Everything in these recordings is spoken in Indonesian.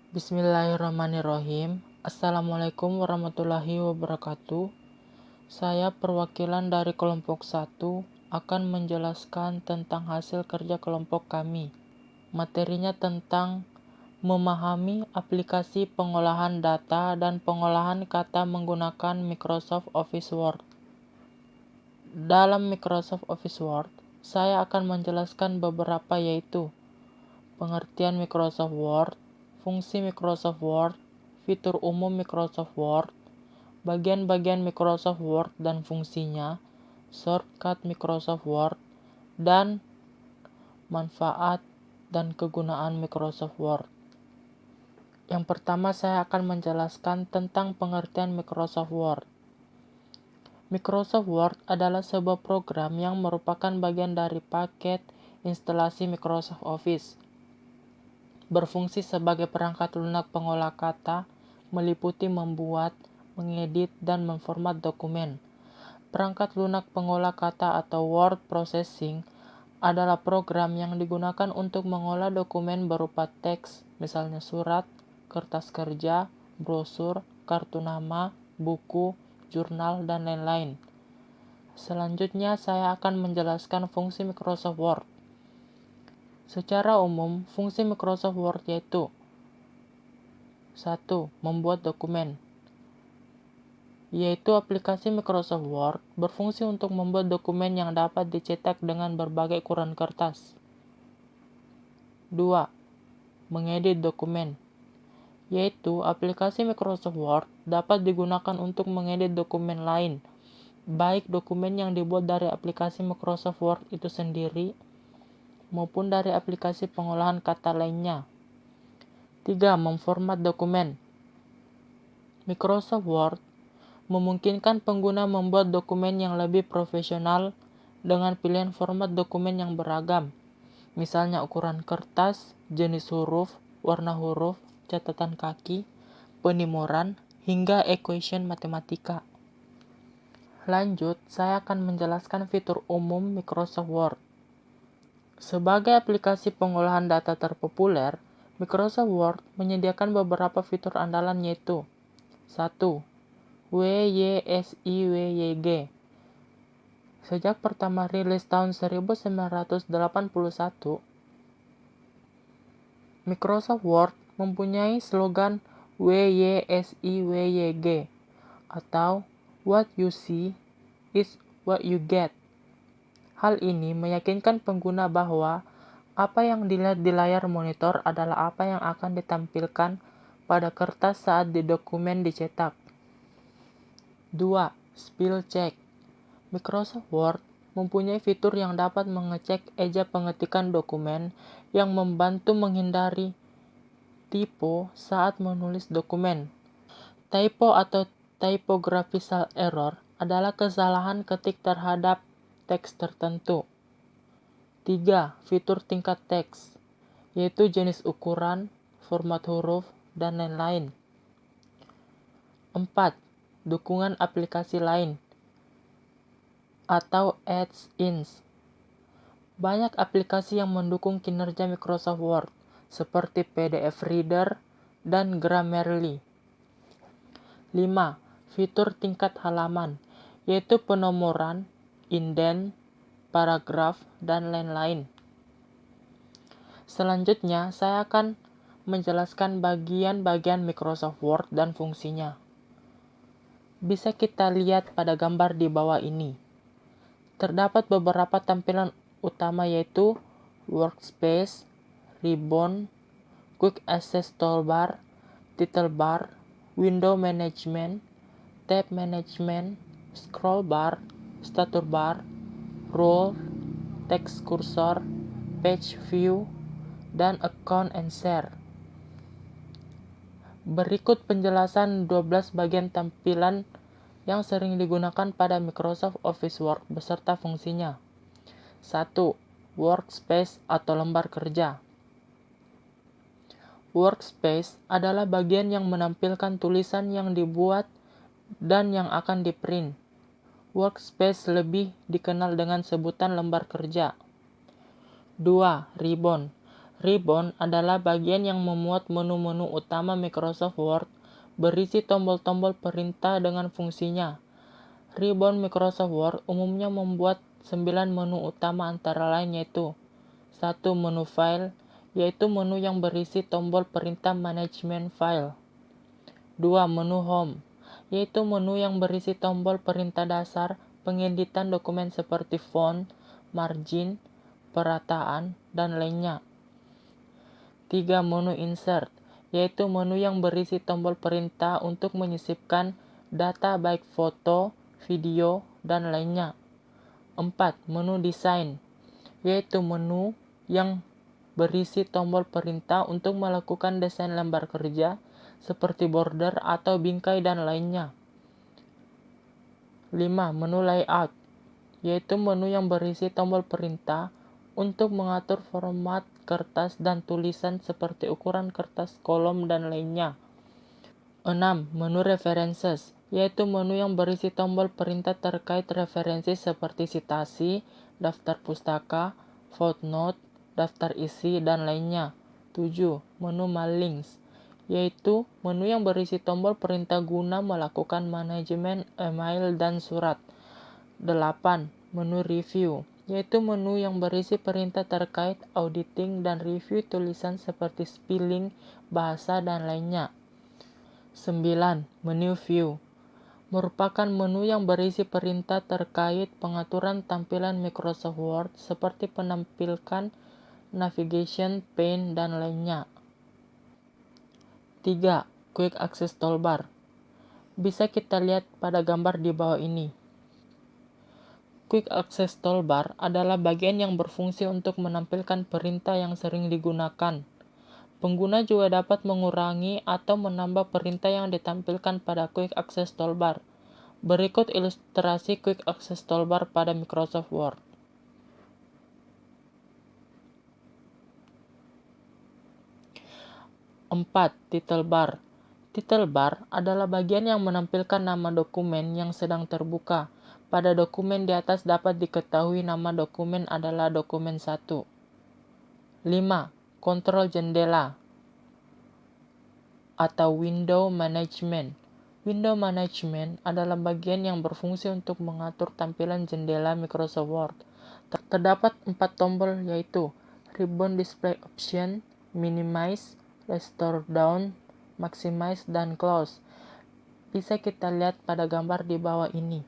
Bismillahirrahmanirrahim. Assalamualaikum warahmatullahi wabarakatuh. Saya perwakilan dari kelompok 1 akan menjelaskan tentang hasil kerja kelompok kami. Materinya tentang memahami aplikasi pengolahan data dan pengolahan kata menggunakan Microsoft Office Word. Dalam Microsoft Office Word, saya akan menjelaskan beberapa yaitu pengertian Microsoft Word, fungsi Microsoft Word, fitur umum Microsoft Word, bagian-bagian Microsoft Word dan fungsinya, shortcut Microsoft Word, dan manfaat dan kegunaan Microsoft Word. Yang pertama, saya akan menjelaskan tentang pengertian Microsoft Word. Microsoft Word adalah sebuah program yang merupakan bagian dari paket instalasi Microsoft Office. Berfungsi sebagai perangkat lunak pengolah kata, meliputi membuat, mengedit, dan memformat dokumen. Perangkat lunak pengolah kata atau word processing adalah program yang digunakan untuk mengolah dokumen berupa teks, misalnya surat, kertas kerja, brosur, kartu nama, buku, jurnal, dan lain-lain. Selanjutnya, saya akan menjelaskan fungsi Microsoft Word. Secara umum, fungsi Microsoft Word yaitu 1. Membuat dokumen, yaitu aplikasi Microsoft Word berfungsi untuk membuat dokumen yang dapat dicetak dengan berbagai ukuran kertas. 2. Mengedit dokumen, yaitu aplikasi Microsoft Word dapat digunakan untuk mengedit dokumen lain, baik dokumen yang dibuat dari aplikasi Microsoft Word itu sendiri maupun dari aplikasi pengolahan kata lainnya. 3. Memformat dokumen. Microsoft Word memungkinkan pengguna membuat dokumen yang lebih profesional dengan pilihan format dokumen yang beragam, misalnya ukuran kertas, jenis huruf, warna huruf, catatan kaki, penimuran, hingga equation matematika. Lanjut, saya akan menjelaskan fitur umum Microsoft Word. Sebagai aplikasi pengolahan data terpopuler, Microsoft Word menyediakan beberapa fitur andalan yaitu 1. WYSIWYG. Sejak pertama rilis tahun 1981, Microsoft Word mempunyai slogan WYSIWYG atau What you see is what you get. Hal ini meyakinkan pengguna bahwa apa yang dilihat di layar monitor adalah apa yang akan ditampilkan pada kertas saat dokumen dicetak. 2. Spell check. Microsoft Word mempunyai fitur yang dapat mengecek eja pengetikan dokumen yang membantu menghindari typo saat menulis dokumen. Typo atau typographical error adalah kesalahan ketik terhadap teks tertentu. 3. Fitur tingkat teks, yaitu jenis ukuran, format huruf, dan lain-lain. 4. Dukungan aplikasi lain atau add-ins. Banyak aplikasi yang mendukung kinerja Microsoft Word, seperti PDF Reader dan Grammarly. 5. Fitur tingkat halaman, yaitu penomoran, indent, paragraf, dan lain-lain. Selanjutnya, saya akan menjelaskan bagian-bagian Microsoft Word dan fungsinya. Bisa kita lihat pada gambar di bawah ini. Terdapat beberapa tampilan utama yaitu Workspace, Ribbon, Quick Access Toolbar, Title Bar, Window Management, Tab Management, Scroll Bar, Status Bar, Rule, Text Cursor, Page View, dan Account and Share. Berikut penjelasan 12 bagian tampilan yang sering digunakan pada Microsoft Office Word beserta fungsinya. 1. Workspace atau lembar kerja. Workspace adalah bagian yang menampilkan tulisan yang dibuat dan yang akan di-print. Workspace lebih dikenal dengan sebutan lembar kerja. 2. Ribbon. Ribbon adalah bagian yang memuat menu-menu utama Microsoft Word berisi tombol-tombol perintah dengan fungsinya. Ribbon Microsoft Word umumnya membuat 9 menu utama antara lain yaitu 1. Menu file, yaitu menu yang berisi tombol perintah manajemen file. 2. Menu home, yaitu menu yang berisi tombol perintah dasar pengeditan dokumen seperti font, margin, perataan, dan lainnya. 3. Menu insert, yaitu menu yang berisi tombol perintah untuk menyisipkan data baik foto, video, dan lainnya. 4. Menu desain, yaitu menu yang berisi tombol perintah untuk melakukan desain lembar kerja seperti border atau bingkai dan lainnya. 5. Menu layout, yaitu menu yang berisi tombol perintah untuk mengatur format kertas dan tulisan seperti ukuran kertas, kolom, dan lainnya. 6. Menu references, yaitu menu yang berisi tombol perintah terkait referensi seperti sitasi, daftar pustaka, footnote, daftar isi, dan lainnya. 7. Menu mailings, yaitu menu yang berisi tombol perintah guna melakukan manajemen email dan surat. 8. Menu review, yaitu menu yang berisi perintah terkait auditing dan review tulisan seperti spelling, bahasa, dan lainnya. 9. Menu view, merupakan menu yang berisi perintah terkait pengaturan tampilan Microsoft Word seperti penampilkan navigation pane dan lainnya. 3. Quick Access Toolbar, bisa kita lihat pada gambar di bawah ini. Quick Access Toolbar adalah bagian yang berfungsi untuk menampilkan perintah yang sering digunakan. Pengguna juga dapat mengurangi atau menambah perintah yang ditampilkan pada Quick Access Toolbar. Berikut ilustrasi Quick Access Toolbar pada Microsoft Word. 4. Title bar. Title bar adalah bagian yang menampilkan nama dokumen yang sedang terbuka. Pada dokumen di atas dapat diketahui nama dokumen adalah dokumen 1. 5. Kontrol jendela atau window management. Window management adalah bagian yang berfungsi untuk mengatur tampilan jendela Microsoft Word. Terdapat 4 tombol yaitu Ribbon Display Option, Minimize, Restore Down, Maximize, dan Close. Bisa kita lihat pada gambar di bawah ini.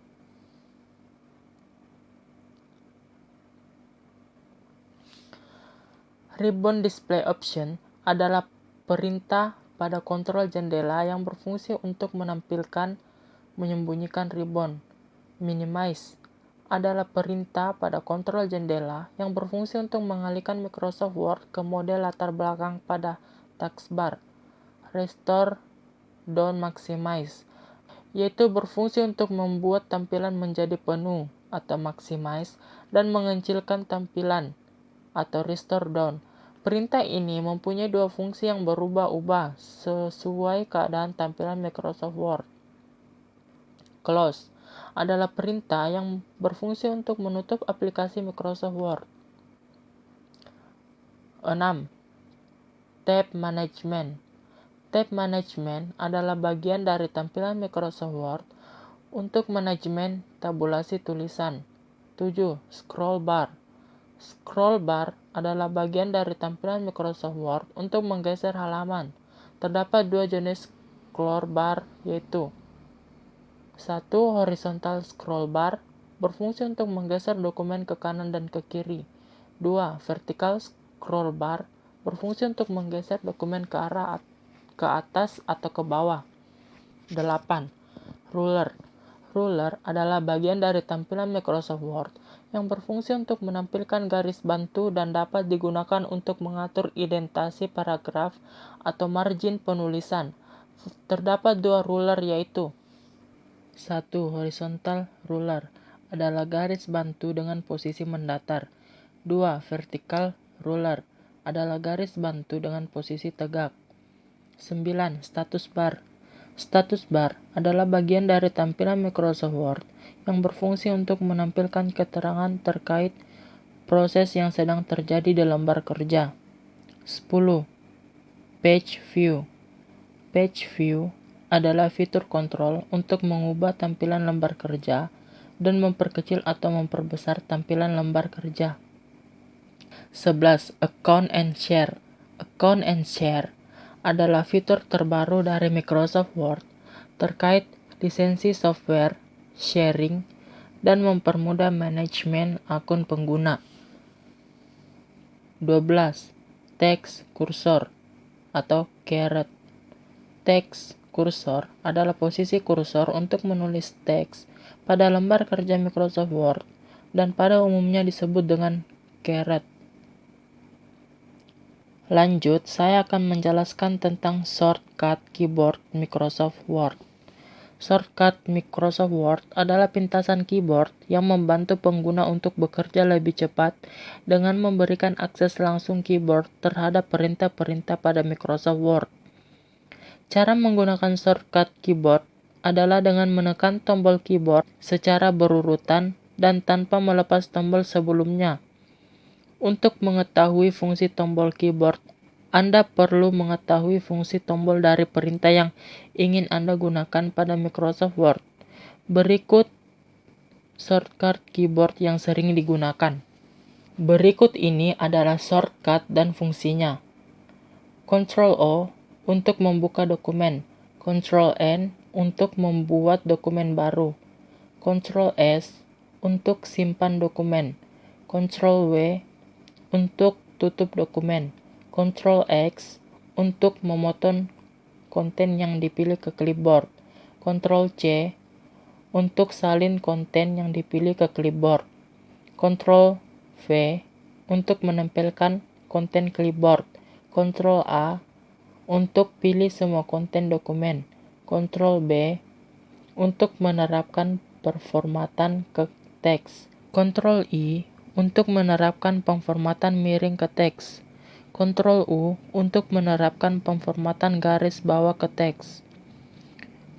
Ribbon Display Option adalah perintah pada kontrol jendela yang berfungsi untuk menampilkan, menyembunyikan ribbon. Minimize adalah perintah pada kontrol jendela yang berfungsi untuk mengalihkan Microsoft Word ke mode latar belakang pada taskbar. Restore Down Maximize, yaitu berfungsi untuk membuat tampilan menjadi penuh atau maximize dan mengecilkan tampilan atau restore down. Perintah ini mempunyai dua fungsi yang berubah-ubah sesuai keadaan tampilan Microsoft Word. Close adalah perintah yang berfungsi untuk menutup aplikasi Microsoft Word. 6. Tab Management. Tab Management adalah bagian dari tampilan Microsoft Word untuk manajemen tabulasi tulisan. 7. Scroll Bar. Scroll bar adalah bagian dari tampilan Microsoft Word untuk menggeser halaman. Terdapat dua jenis scroll bar yaitu 1. Horizontal scroll bar, berfungsi untuk menggeser dokumen ke kanan dan ke kiri. 2. Vertical scroll bar, berfungsi untuk menggeser dokumen ke atas atau ke bawah. 8. Ruler. Ruler adalah bagian dari tampilan Microsoft Word yang berfungsi untuk menampilkan garis bantu dan dapat digunakan untuk mengatur indentasi paragraf atau margin penulisan. Terdapat dua ruler yaitu 1. Horizontal ruler adalah garis bantu dengan posisi mendatar. 2. Vertical ruler adalah garis bantu dengan posisi tegak. 9. Status bar. Status bar adalah bagian dari tampilan Microsoft Word yang berfungsi untuk menampilkan keterangan terkait proses yang sedang terjadi di lembar kerja. 10. Page View. Page View adalah fitur kontrol untuk mengubah tampilan lembar kerja dan memperkecil atau memperbesar tampilan lembar kerja. 11. Account and Share. Account and Share adalah fitur terbaru dari Microsoft Word terkait lisensi software, sharing, dan mempermudah manajemen akun pengguna. 12. Text Cursor atau caret. Text cursor adalah posisi kursor untuk menulis teks pada lembar kerja Microsoft Word dan pada umumnya disebut dengan caret. Lanjut, saya akan menjelaskan tentang shortcut keyboard Microsoft Word. Shortcut Microsoft Word adalah pintasan keyboard yang membantu pengguna untuk bekerja lebih cepat dengan memberikan akses langsung keyboard terhadap perintah-perintah pada Microsoft Word. Cara menggunakan shortcut keyboard adalah dengan menekan tombol keyboard secara berurutan dan tanpa melepas tombol sebelumnya. Untuk mengetahui fungsi tombol keyboard, Anda perlu mengetahui fungsi tombol dari perintah yang ingin Anda gunakan pada Microsoft Word. Berikut shortcut keyboard yang sering digunakan. Berikut ini adalah shortcut dan fungsinya. Ctrl O untuk membuka dokumen, Ctrl N untuk membuat dokumen baru, Ctrl S untuk simpan dokumen, Ctrl W untuk tutup dokumen, Ctrl X untuk memotong konten yang dipilih ke clipboard, Ctrl C untuk salin konten yang dipilih ke clipboard, Ctrl V untuk menempelkan konten clipboard, Ctrl A untuk pilih semua konten dokumen, Ctrl B untuk menerapkan performatan ke teks, Ctrl I untuk menerapkan pemformatan miring ke teks, Ctrl U untuk menerapkan pemformatan garis bawah ke teks,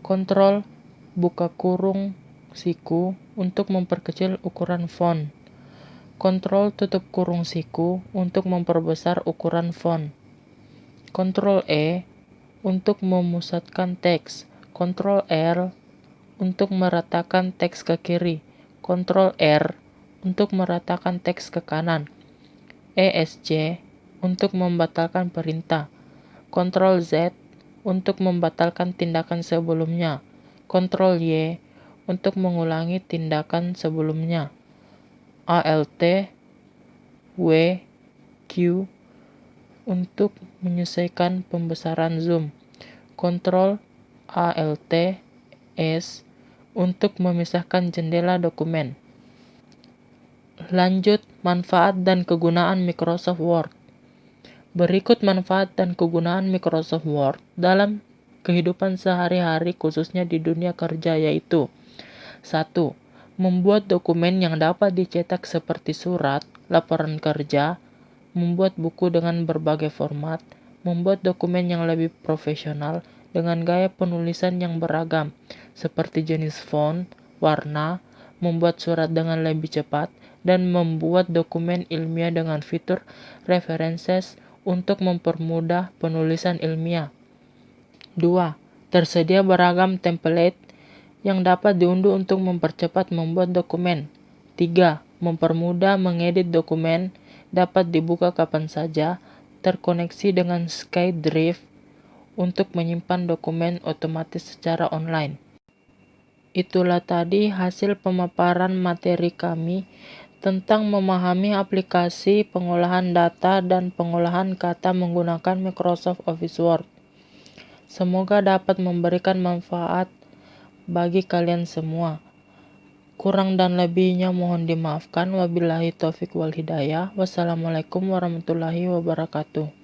Ctrl buka kurung siku untuk memperkecil ukuran font, Ctrl tutup kurung siku untuk memperbesar ukuran font, Ctrl E untuk memusatkan teks, Ctrl R untuk meratakan teks ke kiri, Ctrl R untuk meratakan teks ke kanan, ESC untuk membatalkan perintah, Ctrl Z untuk membatalkan tindakan sebelumnya, Ctrl Y untuk mengulangi tindakan sebelumnya, Alt W Q untuk menyesuaikan pembesaran zoom, Ctrl Alt S untuk memisahkan jendela dokumen. Lanjut, manfaat dan kegunaan Microsoft Word. Berikut manfaat dan kegunaan Microsoft Word dalam kehidupan sehari-hari khususnya di dunia kerja yaitu 1. Membuat dokumen yang dapat dicetak seperti surat, laporan kerja, membuat buku dengan berbagai format, membuat dokumen yang lebih profesional dengan gaya penulisan yang beragam, seperti jenis font, warna, membuat surat dengan lebih cepat, dan membuat dokumen ilmiah dengan fitur references untuk mempermudah penulisan ilmiah. 2. Tersedia beragam template yang dapat diunduh untuk mempercepat membuat dokumen. 3. Mempermudah mengedit dokumen, dapat dibuka kapan saja, terkoneksi dengan SkyDrive untuk menyimpan dokumen otomatis secara online. Itulah tadi hasil pemaparan materi kami tentang memahami aplikasi pengolahan data dan pengolahan kata menggunakan Microsoft Office Word. Semoga dapat memberikan manfaat bagi kalian semua. Kurang dan lebihnya mohon dimaafkan. Wabillahi taufik wal hidayah. Wassalamualaikum warahmatullahi wabarakatuh.